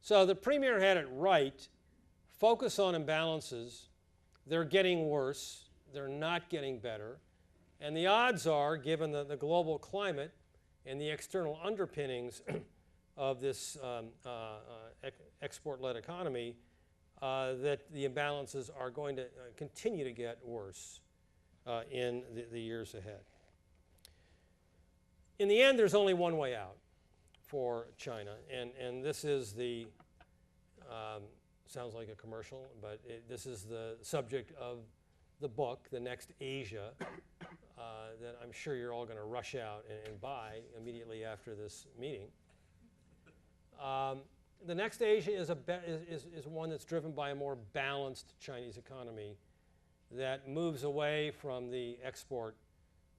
So the premier had it right. Focus on imbalances. They're getting worse. They're not getting better. And the odds are, given the global climate and the external underpinnings of this export-led economy, that the imbalances are going to continue to get worse in the years ahead. In the end, there's only one way out for China, and this is the, sounds like a commercial, but this is the subject of the book, The Next Asia, that I'm sure you're all going to rush out and buy immediately after this meeting. The Next Asia is one that's driven by a more balanced Chinese economy that moves away from the export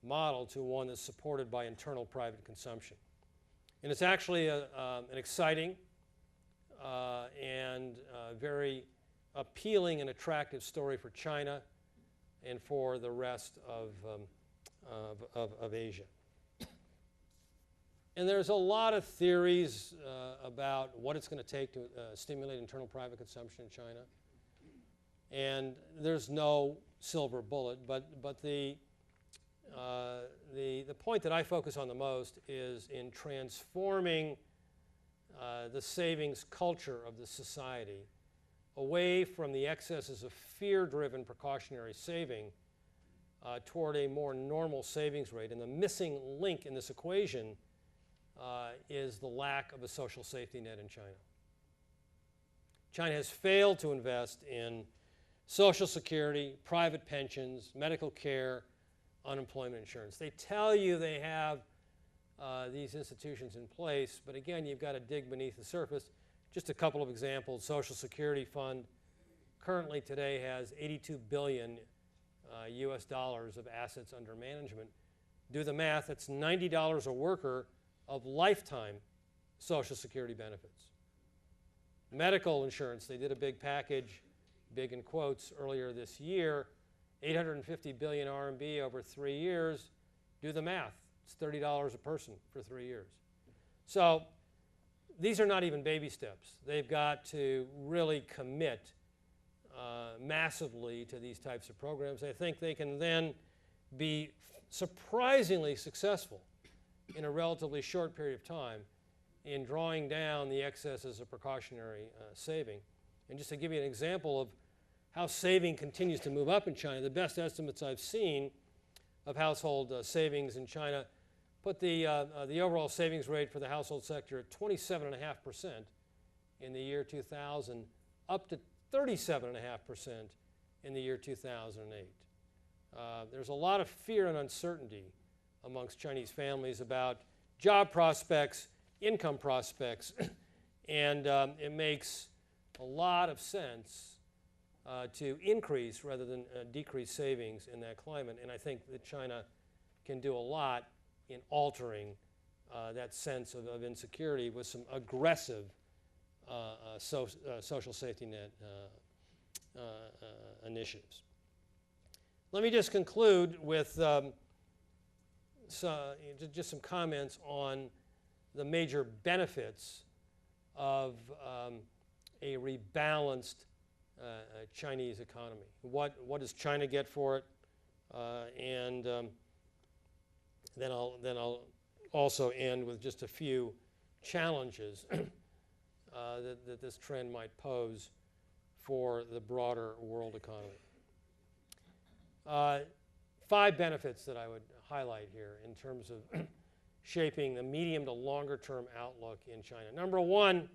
model to one that's supported by internal private consumption. And it's actually an exciting and very appealing and attractive story for China and for the rest of Asia. And there's a lot of theories about what it's going to take to stimulate internal private consumption in China. And there's no silver bullet, but the point that I focus on the most is in transforming the savings culture of the society away from the excesses of fear-driven precautionary saving toward a more normal savings rate. And the missing link in this equation is the lack of a social safety net in China. China has failed to invest in Social Security, private pensions, medical care, unemployment insurance. They tell you they have these institutions in place, but again, you've got to dig beneath the surface. Just a couple of examples. Social Security Fund currently today has $82 billion US dollars of assets under management. Do the math, that's $90 a worker of lifetime Social Security benefits. Medical insurance, they did a big package, big in quotes, earlier this year, 850 billion RMB over 3 years. Do the math, it's $30 a person for 3 years. So these are not even baby steps. They've got to really commit massively to these types of programs. I think they can then be surprisingly successful in a relatively short period of time in drawing down the excesses of precautionary saving. And just to give you an example of how saving continues to move up in China, the best estimates I've seen of household savings in China put the overall savings rate for the household sector at 27.5% in the year 2000, up to 37.5% in the year 2008. There's a lot of fear and uncertainty amongst Chinese families about job prospects, income prospects, and it makes a lot of sense to increase rather than decrease savings in that climate. And I think that China can do a lot in altering that sense of insecurity with some aggressive social safety net initiatives. Let me just conclude with just some comments on the major benefits of a rebalanced Chinese economy. What does China get for it? And then I'll also end with just a few challenges that this trend might pose for the broader world economy. 5 benefits that I would highlight here in terms of shaping the medium to longer term outlook in China. Number one,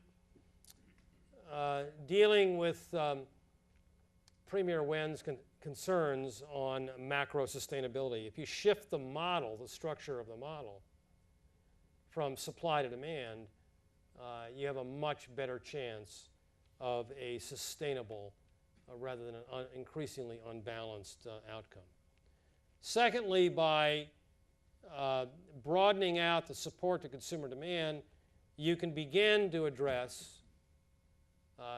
dealing with Premier Wen's concerns on macro sustainability. If you shift the model, the structure of the model, from supply to demand, you have a much better chance of a sustainable rather than an increasingly unbalanced outcome. Secondly, by broadening out the support to consumer demand, you can begin to address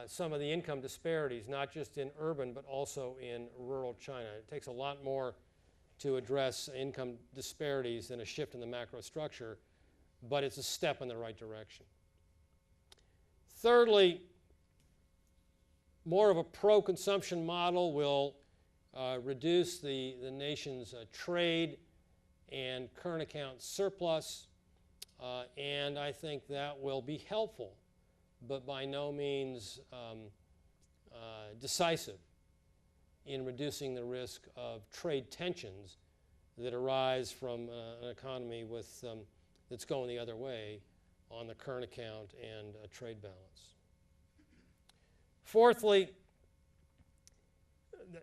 some of the income disparities, not just in urban but also in rural China. It takes a lot more to address income disparities than a shift in the macro structure, but it's a step in the right direction. Thirdly, more of a pro-consumption model will reduce the nation's trade and current account surplus, and I think that will be helpful, but by no means decisive in reducing the risk of trade tensions that arise from an economy with, that's going the other way on the current account and trade balance. Fourthly,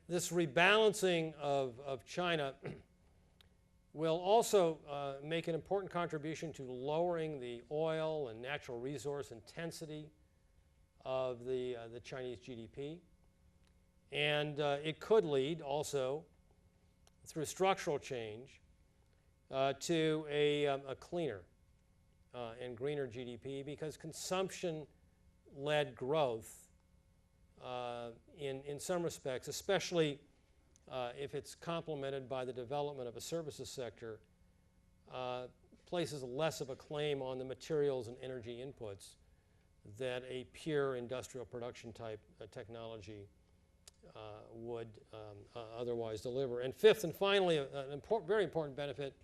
this rebalancing of China will also make an important contribution to lowering the oil and natural resource intensity of the Chinese GDP. And it could lead also, through structural change, to a cleaner and greener GDP, because consumption-led growth in some respects, especially if it's complemented by the development of a services sector, places less of a claim on the materials and energy inputs that a pure industrial production type technology would otherwise deliver. And fifth and finally, an very important benefit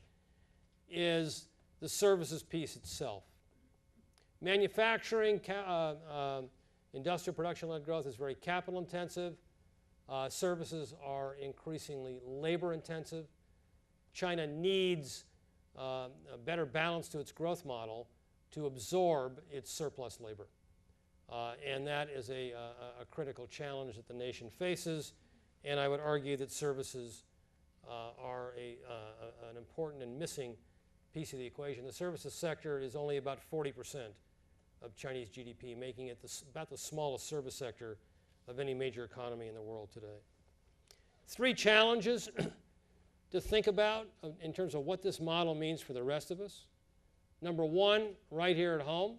is the services piece itself. Manufacturing, industrial production-led growth is very capital intensive. Services are increasingly labor intensive. China needs a better balance to its growth model to absorb its surplus labor. And that is a critical challenge that the nation faces. And I would argue that services are an important and missing piece of the equation. The services sector is only about 40% of Chinese GDP, making it about the smallest service sector of any major economy in the world today. Three challenges to think about in terms of what this model means for the rest of us. Number one, right here at home,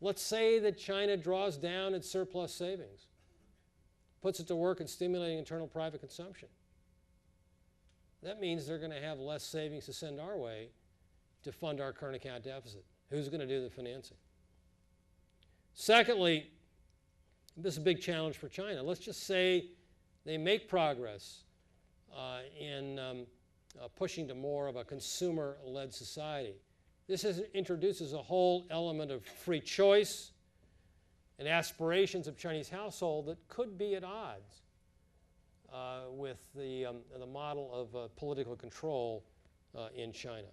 let's say that China draws down its surplus savings, puts it to work in stimulating internal private consumption. That means they're going to have less savings to send our way to fund our current account deficit. Who's going to do the financing? Secondly, this is a big challenge for China. Let's just say they make progress in pushing to more of a consumer-led society. This introduces a whole element of free choice and aspirations of Chinese household that could be at odds with the model of political control in China.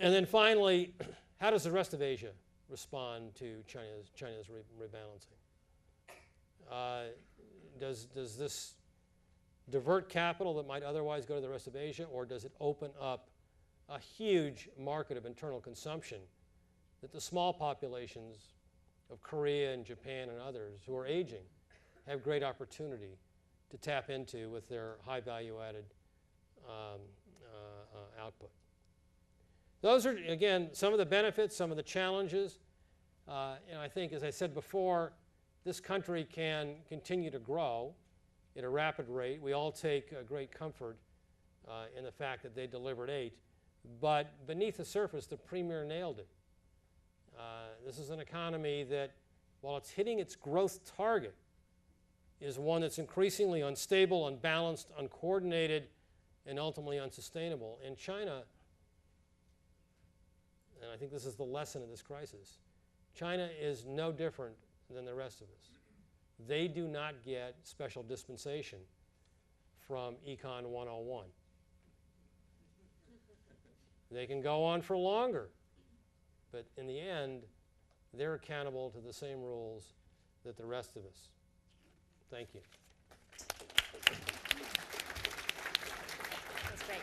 And then finally, how does the rest of Asia respond to China's rebalancing? Does this divert capital that might otherwise go to the rest of Asia, or does it open up a huge market of internal consumption that the small populations of Korea and Japan and others who are aging have great opportunity to tap into with their high value-added output? Those are, again, some of the benefits, some of the challenges. And I think, as I said before, this country can continue to grow at a rapid rate. We all take great comfort in the fact that they delivered 8. But beneath the surface, the Premier nailed it. This is an economy that, while it's hitting its growth target, is one that's increasingly unstable, unbalanced, uncoordinated, and ultimately unsustainable. And China, and I think this is the lesson of this crisis, China is no different than the rest of us. They do not get special dispensation from Econ 101. They can go on for longer, but in the end, they're accountable to the same rules that the rest of us. Thank you. That's great.